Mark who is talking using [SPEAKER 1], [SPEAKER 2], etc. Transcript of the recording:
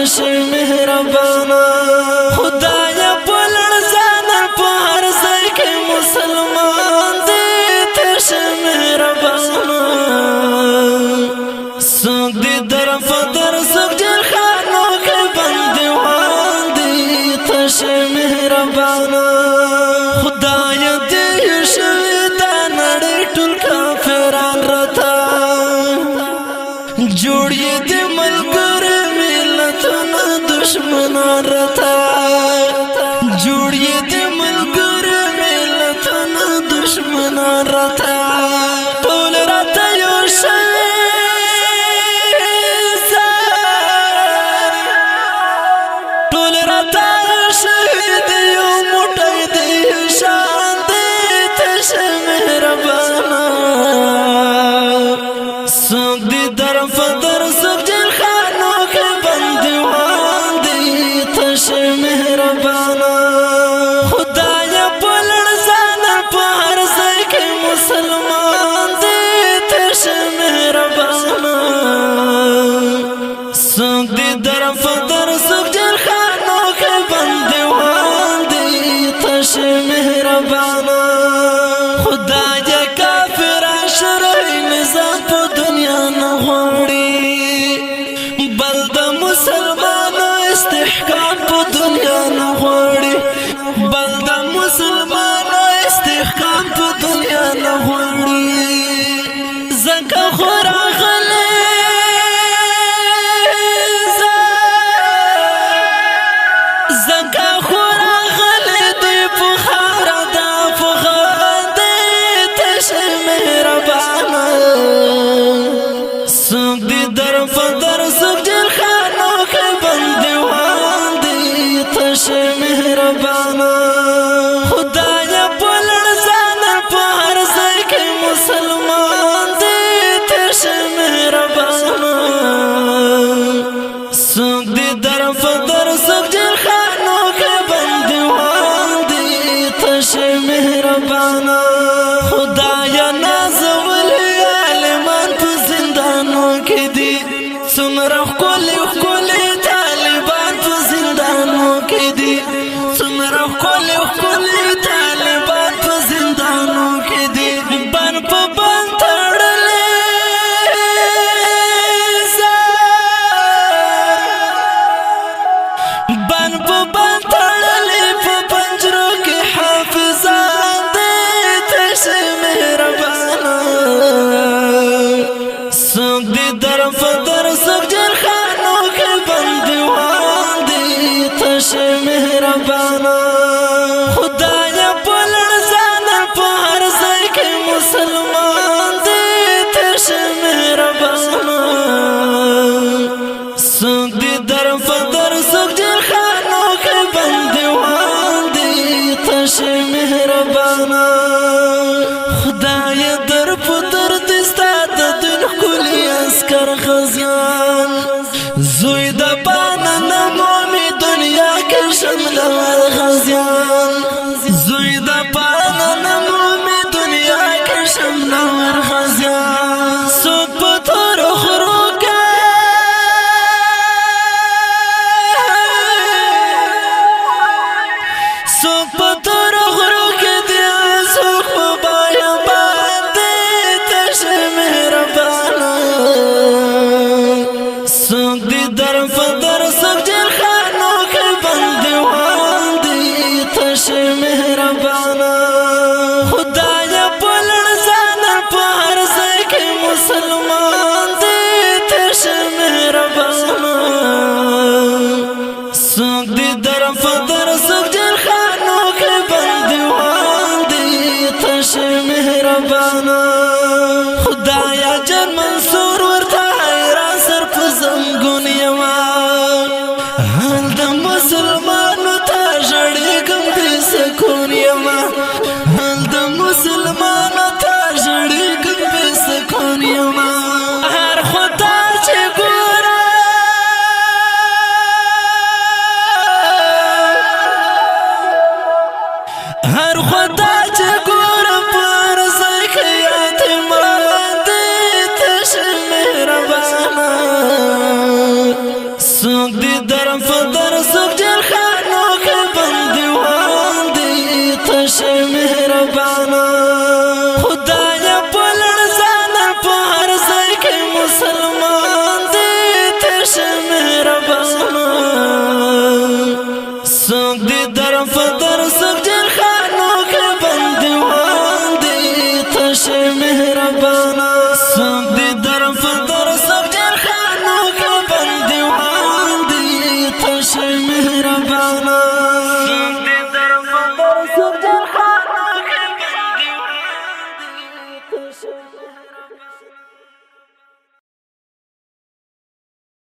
[SPEAKER 1] تش مهربانا خدایا بلړ ځان په هر ځای کې مسلمان دې تش مهربانا څوک دې در فدر څوک جل خانو کې بندوان دې تش مهربانا خدایا دې شهیدان نړۍ ټول کافران رتا جوړ یې دې ملګری ملتونه دشمنان رتا جوړ یې دې ملګری ملتونه دشمنان رتا ټول راته یو شی ټول راته شهید یو موټی دی شان دی تش مهربانا څوک دې در فدر څوک جل خانو کې بندوان دی تش مهربانا خدایا بلړ ځان په هر ځای کې مسلمان دی تش مهربانا څوک دې در فدر څوک جل خانو کې بندوان دی تش مهربانا خدایا کافر شرعي نظام په دنیا نه غواړي بل د مسلمانو استحکام په دنیا نه غواړي بل د مسلمانو استحکام په دنیا نه غواړي زکه خورا غلې زکه خورا غلې دی په خاور د افغان دی تش مهربانا څوک دې در فدر څوک جل خانو کې بندوان دی تش مهربانا خدایا بلړ ځان په هر ځای کې مسلمان دی تش مهربانا څوک دې در فدر څوک جل خانو کې بندوان دی تش مهربانا خدایا نازول عالمان په زندانو کې دي څومره ښکلي ښکلي طالبان په زندانو کې دي څومره ښکلي ښکلي طالبان په زندانو کې دي بن په بن تړلې بن په بن تړلې په پنجرو کې حافظان دې تش مهربانا څوک دې در فدر څوک جل خانو کې بندوان دې تش مهربانا خدایا بلړ ځان په هر ځای کې مسلمان دې تش مهربانا څوک دې در فدر څوک جل خانو کې بندوان دې تش مهربانا خدایا در پدر دې ستا د دین ښکلي عسکر غازیان زوی د پانا نمومي دنیا کې شملور غازیان زوی د پانا نمومي دنیا کې شملور غازیان څوک په تورو خرو کې څوک په تورو خرو کې دي څوک په بیابان دی تش مهربانا څوک دې در فدر څوک جل خانو کې بندوان دی تش مهربانا خدایا بلړ ځان په هر ځای کې مسلمان دی تش مهربانا څوک دې در فدر څوک جل خانو کې بندوان دی تش مهربانا خدایا جن منصور ورته حیران سر په زنګون یما حال د مسلمانو ته ژړېږم بې سکون یما سوق دي در فدر